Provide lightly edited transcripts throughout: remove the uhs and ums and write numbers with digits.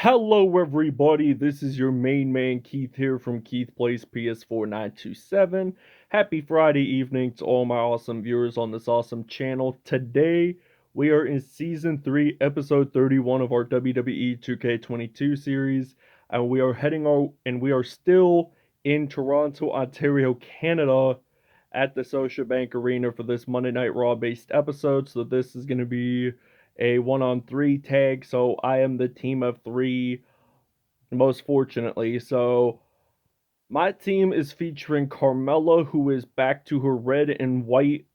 Hello, everybody. This is your main man Keith here from Keith Plays PS4 927. Happy Friday evening to all my awesome viewers on this awesome channel. Today, we are in Season 3, Episode 31 of our WWE 2K22 series, and we are still in Toronto, Ontario, Canada, at the Sasha Bank Arena for this Monday Night Raw based episode. So this is going to be a 1-on-3 tag. So I am the team of three, most fortunately. So my team is featuring Carmella, who is back to her red and white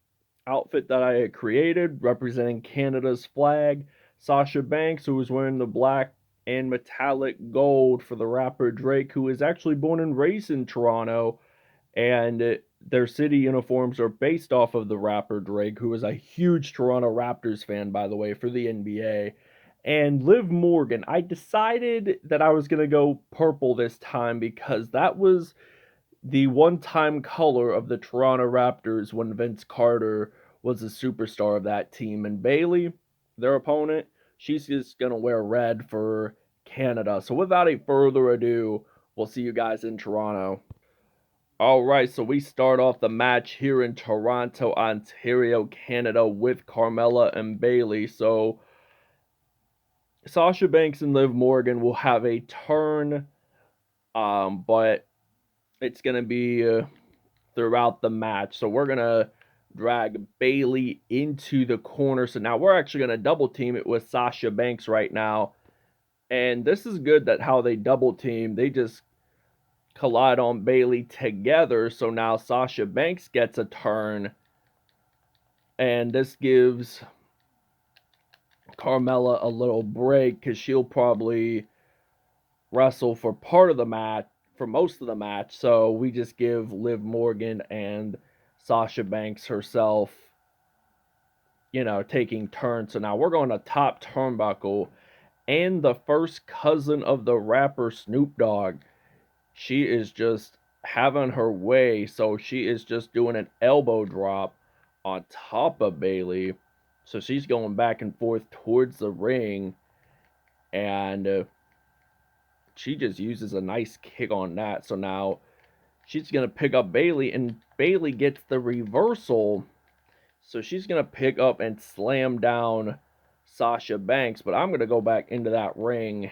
outfit that I had created, representing Canada's flag. Sasha Banks, who is wearing the black and metallic gold for the rapper Drake, who is actually born and raised in Toronto, and their city uniforms are based off of the rapper Drake, who is a huge Toronto Raptors fan, by the way, for the NBA. And Liv Morgan, I decided that I was going to go purple this time because that was the one time color of the Toronto Raptors when Vince Carter was the superstar of that team. And Bayley, their opponent, she's just going to wear red for Canada. So without a further ado, we'll see you guys in Toronto. All right, so we start off the match here in Toronto, Ontario, Canada with Carmella and Bayley. So Sasha Banks and Liv Morgan will have a turn, but it's going to be throughout the match. So we're going to drag Bayley into the corner. So now we're actually going to double team it with Sasha Banks right now. And this is good that how they double team. They just collide on Bayley together. So now Sasha Banks gets a turn. And this gives Carmella a little break because she'll probably wrestle for part of the match, for most of the match. So we just give Liv Morgan and Sasha Banks herself, taking turns. So now we're going to top turnbuckle. And the first cousin of the rapper Snoop Dogg, she is just having her way. So she is just doing an elbow drop on top of Bayley. So she's going back and forth towards the ring. And she just uses a nice kick on that. So now she's going to pick up Bayley. And Bayley gets the reversal. So she's going to pick up and slam down Sasha Banks. But I'm going to go back into that ring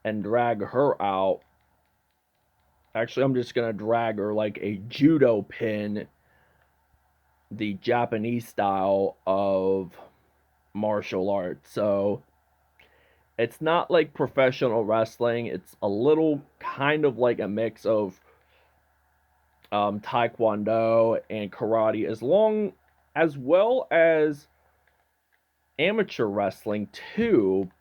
and drag her out. Actually, I'm just going to drag her like a judo pin, the Japanese style of martial arts. So it's not like professional wrestling. It's a little kind of like a mix of taekwondo and karate, as well as amateur wrestling too.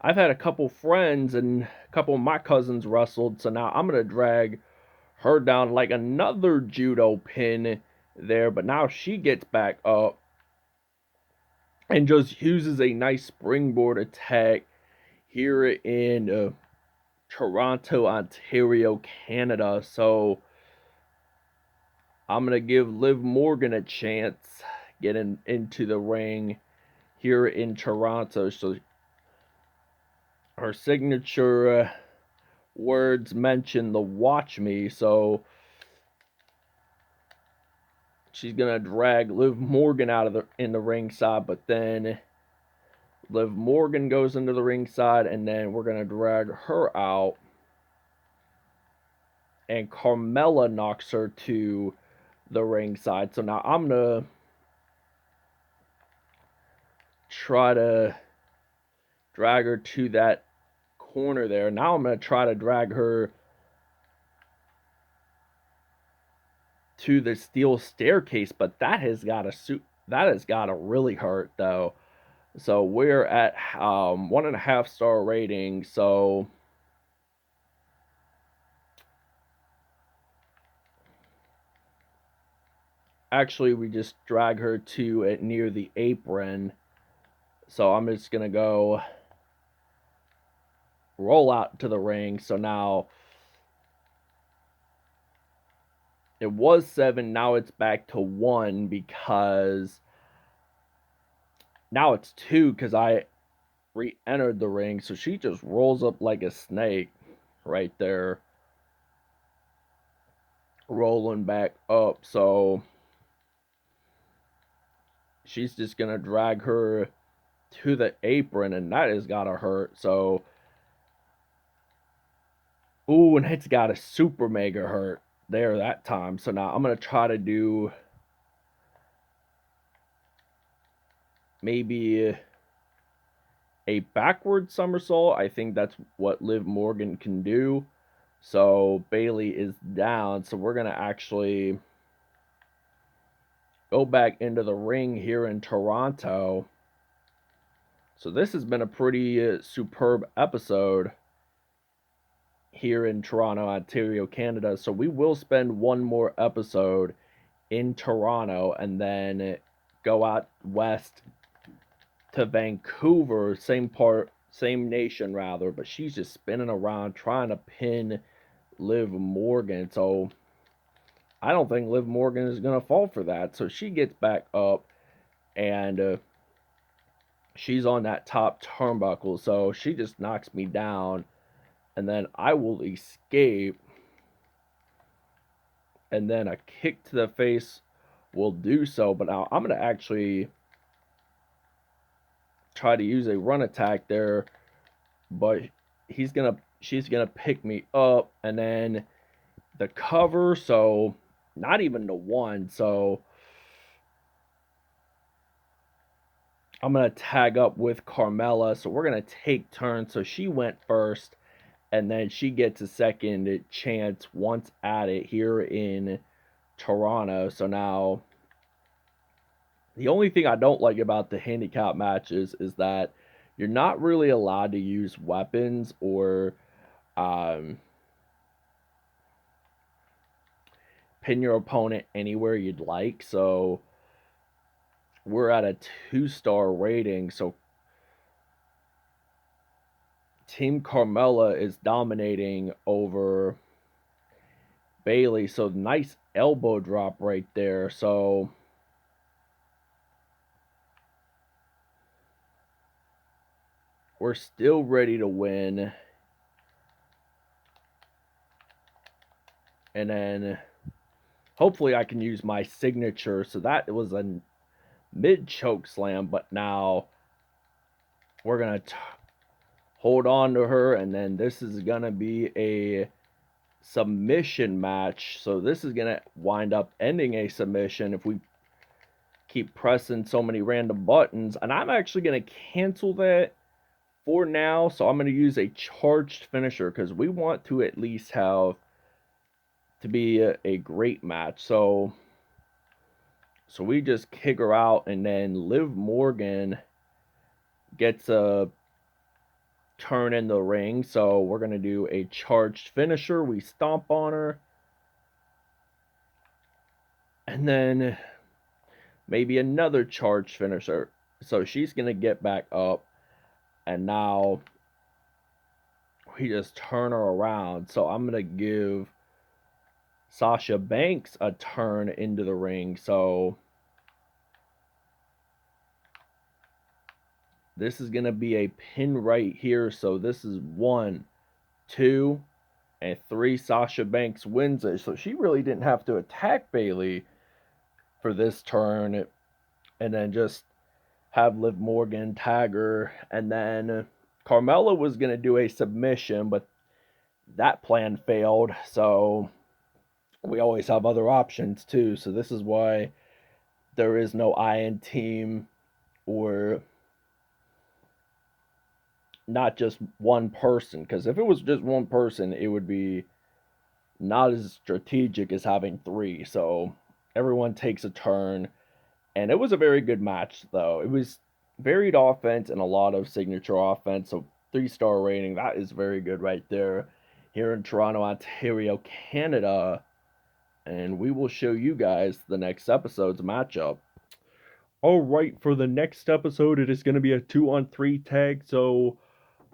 I've had a couple friends and a couple of my cousins wrestled, so now I'm gonna drag her down like another judo pin there, but now she gets back up and just uses a nice springboard attack here in Toronto, Ontario, Canada. So I'm going to give Liv Morgan a chance getting into the ring here in Toronto. So her signature words mention the watch me. So she's going to drag Liv Morgan out of in the ringside, but then Liv Morgan goes into the ringside, and then we're going to drag her out. And Carmella knocks her to the ringside. So now I'm going to try to drag her to that corner there. Now I'm going to try to drag her to the steel staircase, but that has got to really hurt though. So we're at 1.5 star rating. So actually we just drag her to it near the apron. So I'm just gonna go roll out to the ring. So now it was 7, now it's back to 1 because now it's 2 because I re-entered the ring. So she just rolls up like a snake right there, rolling back up. So she's just gonna drag her to the apron, and that has gotta hurt. So, ooh, and it's got a super mega hurt there that time. So now I'm gonna try to do maybe a backward somersault. I think that's what Liv Morgan can do. So Bayley is down. So we're gonna actually go back into the ring here in Toronto. So this has been a pretty superb episode here in Toronto, Ontario, Canada. So we will spend one more episode in Toronto and then go out west to Vancouver, same nation rather, but she's just spinning around trying to pin Liv Morgan. So I don't think Liv Morgan is going to fall for that. So she gets back up and she's on that top turnbuckle. So she just knocks me down and then I will escape. And then a kick to the face will do so. But now I'm going to actually try to use a run attack there. But she's gonna pick me up and then the cover, so not even the one. So I'm gonna tag up with Carmella. So we're gonna take turns. So she went first, and then she gets a second chance once at it here in Toronto. So now the only thing I don't like about the handicap matches is that you're not really allowed to use weapons or pin your opponent anywhere you'd like. So we're at a 2-star rating. So Team Carmella is dominating over Bayley. So nice elbow drop right there. So we're still ready to win. And then hopefully I can use my signature. So that was a mid choke slam, but now we're going to hold on to her. And then this is going to be a submission match. So this is going to wind up ending a submission if we keep pressing so many random buttons. And I'm actually going to cancel that for now. So I'm going to use a charged finisher because we want to at least have to be a great match. So we just kick her out, and then Liv Morgan gets a turn in the ring. So we're going to do a charged finisher. We stomp on her. And then maybe another charged finisher. So she's going to get back up. And now we just turn her around. So I'm going to give Sasha Banks a turn into the ring. So this is going to be a pin right here. So this is 1, 2, and 3. Sasha Banks wins it. So she really didn't have to attack Bayley for this turn. And then just have Liv Morgan tag her. And then Carmella was going to do a submission, but that plan failed. So we always have other options too. So this is why there is no Iron Team or not just one person. Because if it was just one person, it would be not as strategic as having 3. So everyone takes a turn. And it was a very good match, though. It was varied offense and a lot of signature offense. So 3-star rating, that is very good right there here in Toronto, Ontario, Canada. And we will show you guys the next episode's matchup. Alright, for the next episode, it is going to be a 2-on-3 tag. So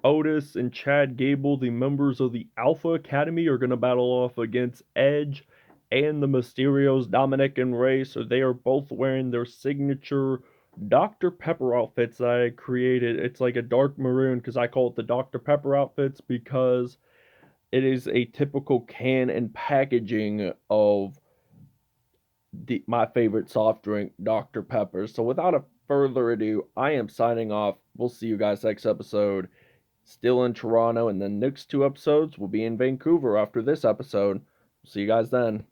Otis and Chad Gable, the members of the Alpha Academy, are going to battle off against Edge and the Mysterios, Dominic and Ray. So they are both wearing their signature Dr. Pepper outfits that I created. It's like a dark maroon because I call it the Dr. Pepper outfits because it is a typical can and packaging of my favorite soft drink, Dr. Pepper. So without a further ado, I am signing off. We'll see you guys next episode. Still in Toronto, and the next two episodes will be in Vancouver after this episode. See you guys then.